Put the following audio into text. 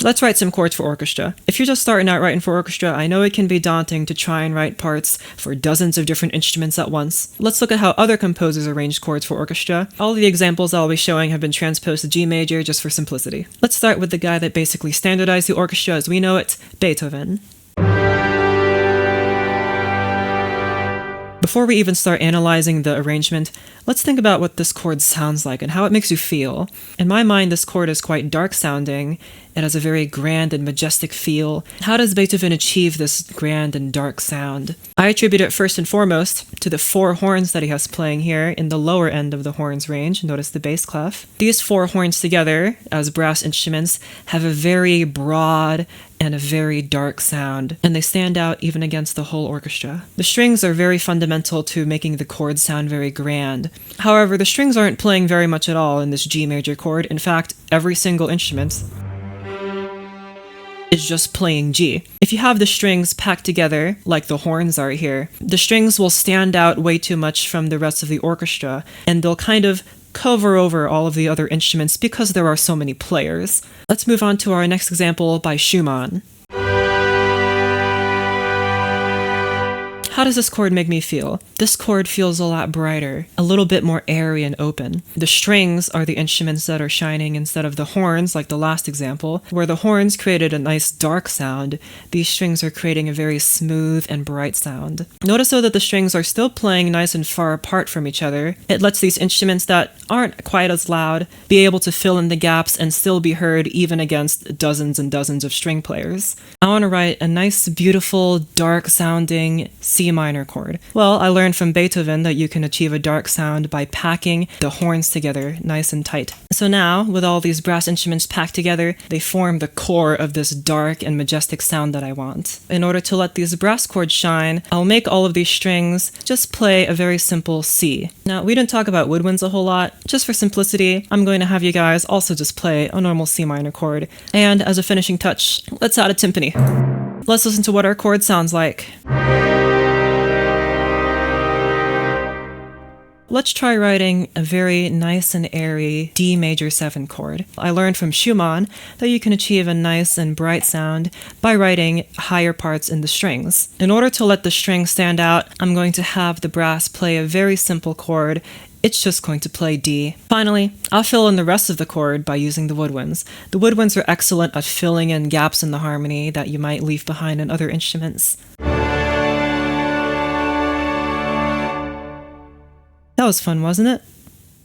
Let's write some chords for orchestra. If you're just starting out writing for orchestra, I know it can be daunting to try and write parts for dozens of different instruments at once. Let's look at how other composers arrange chords for orchestra. All of the examples I'll be showing have been transposed to G major just for simplicity. Let's start with the guy that basically standardized the orchestra as we know it, Beethoven. Before we even start analyzing the arrangement, let's think about what this chord sounds like and how it makes you feel. In my mind, this chord is quite dark sounding. It has a very grand and majestic feel. How does Beethoven achieve this grand and dark sound? I attribute it first and foremost to the 4 horns that he has playing here in the lower end of the horns range. Notice the bass clef. These 4 horns together, as brass instruments, have a very broad and a very dark sound, and they stand out even against the whole orchestra. The strings are very fundamental to making the chord sound very grand. However, the strings aren't playing very much at all in this G major chord. In fact, every single instrument is just playing G. If you have the strings packed together, like the horns are here, the strings will stand out way too much from the rest of the orchestra, and they'll kind of cover over all of the other instruments because there are so many players. Let's move on to our next example by Schumann. How does this chord make me feel? This chord feels a lot brighter, a little bit more airy and open. The strings are the instruments that are shining instead of the horns, like the last example. Where the horns created a nice dark sound, these strings are creating a very smooth and bright sound. Notice though that the strings are still playing nice and far apart from each other. It lets these instruments that aren't quite as loud be able to fill in the gaps and still be heard even against dozens and dozens of string players. I want to write a nice, beautiful, dark sounding C minor chord. Well, I learned from Beethoven that you can achieve a dark sound by packing the horns together nice and tight. So now, with all these brass instruments packed together, they form the core of this dark and majestic sound that I want. In order to let these brass chords shine, I'll make all of these strings just play a very simple C. Now, we didn't talk about woodwinds a whole lot. Just for simplicity, I'm going to have you guys also just play a normal C minor chord. And as a finishing touch, let's add a timpani. Let's listen to what our chord sounds like. Let's try writing a very nice and airy D major 7 chord. I learned from Schumann that you can achieve a nice and bright sound by writing higher parts in the strings. In order to let the strings stand out, I'm going to have the brass play a very simple chord. It's just going to play D. Finally, I'll fill in the rest of the chord by using the woodwinds. The woodwinds are excellent at filling in gaps in the harmony that you might leave behind in other instruments. That was fun, wasn't it?